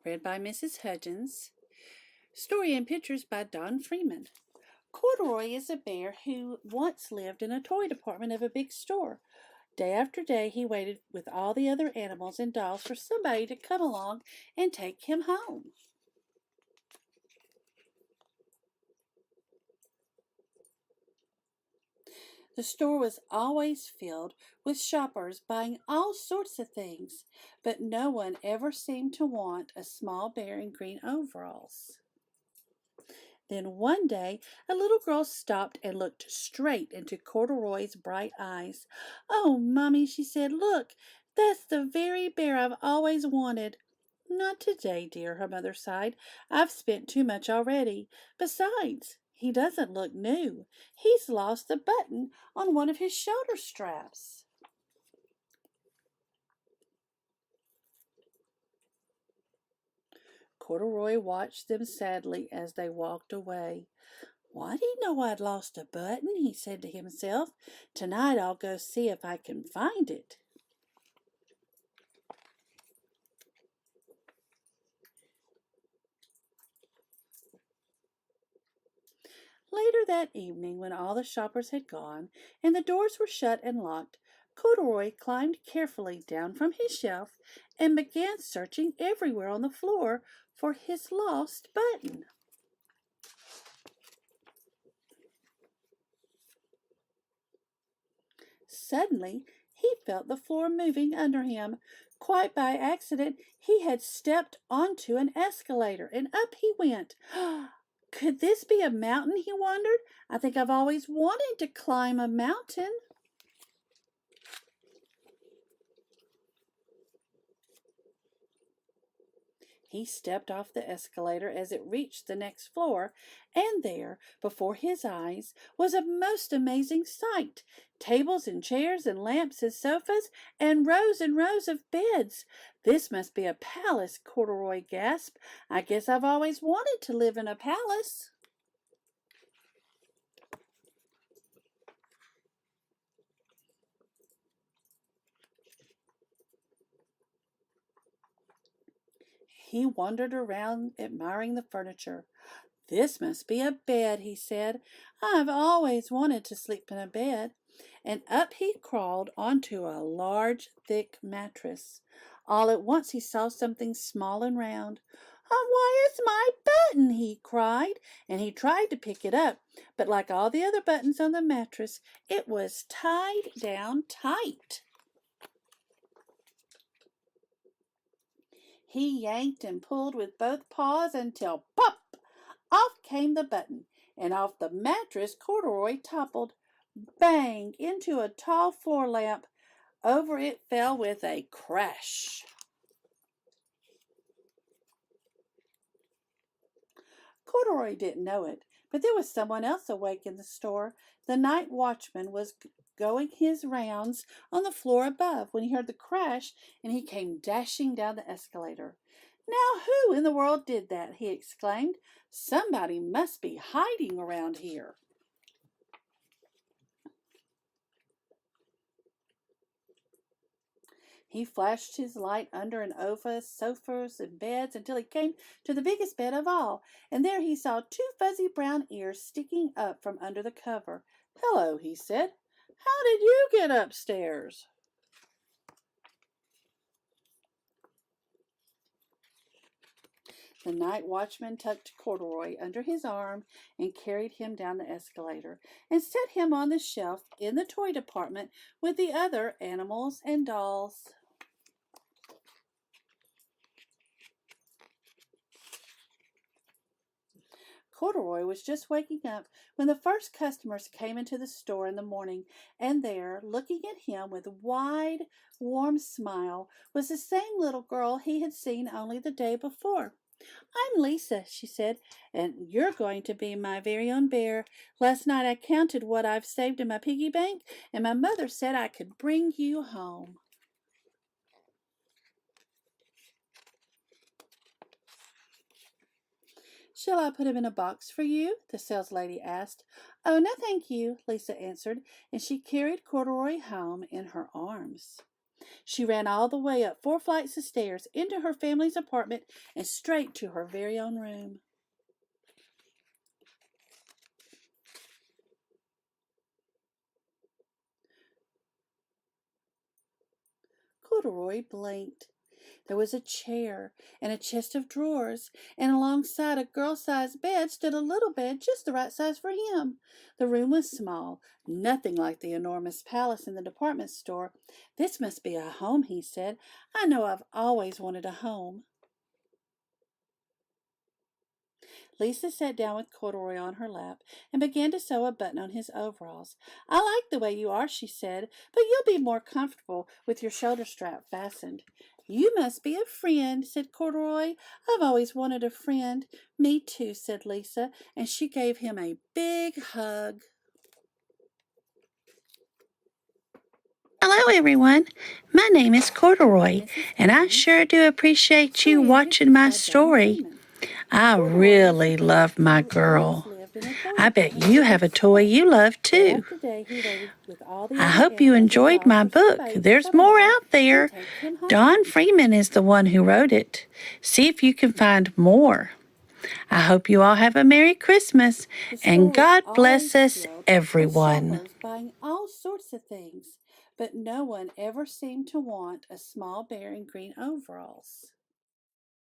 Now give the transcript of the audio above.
Read by Mrs. Hudgens. Story and pictures by Don Freeman. Corduroy is a bear who once lived in a toy department of a big store. Day after day, he waited with all the other animals and dolls for somebody to come along and take him home. The store was always filled with shoppers buying all sorts of things, but no one ever seemed to want a small bear in green overalls. Then one day a little girl stopped and looked straight into Corduroy's bright eyes. "Oh, Mommy," she said, "look, that's the very bear I've always wanted." "Not today, dear," her mother sighed. "I've spent too much already. Besides, he doesn't look new. He's lost the button on one of his shoulder straps." Corduroy watched them sadly as they walked away. "Why do you know I'd lost a button?" he said to himself. "Tonight I'll go see if I can find it." Later that evening, when all the shoppers had gone and the doors were shut and locked, Corduroy climbed carefully down from his shelf and began searching everywhere on the floor for his lost button. Suddenly, he felt the floor moving under him. Quite by accident, he had stepped onto an escalator, and up he went. Could this be a mountain, he wondered. "I think I've always wanted to climb a mountain." He stepped off the escalator as it reached the next floor, and there, before his eyes, was a most amazing sight. Tables and chairs and lamps and sofas and rows of beds. "This must be a palace," Corduroy gasped. "I guess I've always wanted to live in a palace." He wandered around admiring the furniture. "This must be a bed," he said. "I've always wanted to sleep in a bed." And up he crawled onto a large, thick mattress. All at once he saw something small and round. "Oh, why, it's my button!" he cried, and he tried to pick it up, but like all the other buttons on the mattress, it was tied down tight. He yanked and pulled with both paws until pop! Off came the button, and off the mattress Corduroy toppled, bang, into a tall floor lamp. Over it fell with a crash. Corduroy didn't know it, but there was someone else awake in the store. The night watchman was going his rounds on the floor above when he heard the crash, and he came dashing down the escalator. "Now who in the world did that?" he exclaimed. "Somebody must be hiding around here." He flashed his light under and over sofas and beds until he came to the biggest bed of all, and there he saw two fuzzy brown ears sticking up from under the cover. "Hello," he said. "How did you get upstairs?" The night watchman tucked Corduroy under his arm and carried him down the escalator and set him on the shelf in the toy department with the other animals and dolls. Corduroy was just waking up when the first customers came into the store in the morning, and there, looking at him with a wide, warm smile, was the same little girl he had seen only the day before. "I'm Lisa," she said, "and you're going to be my very own bear. Last night I counted what I've saved in my piggy bank, and my mother said I could bring you home." "Shall I put him in a box for you?" the saleslady asked. "Oh, no, thank you," Lisa answered, and she carried Corduroy home in her arms. She ran all the way up 4 flights of stairs into her family's apartment and straight to her very own room. Corduroy blinked. There was a chair and a chest of drawers, and alongside a girl-sized bed stood a little bed just the right size for him. The room was small, nothing like the enormous palace in the department store. "This must be a home," he said. "I know I've always wanted a home." Lisa sat down with Corduroy on her lap and began to sew a button on his overalls. "I like the way you are," she said, "but you'll be more comfortable with your shoulder strap fastened." "You must be a friend," said Corduroy. "I've always wanted a friend." "Me too," said Lisa, and she gave him a big hug. Hello, everyone. My name is Corduroy, and I sure do appreciate you watching my story. I really love my girl. I bet you have a toy you love too. I hope you enjoyed my book. There's more out there. Don Freeman is the one who wrote it. See if you can find more. I hope you all have a Merry Christmas, and God bless us, everyone. Buying all sorts of things, but no one ever seemed to want a small bear in green overalls.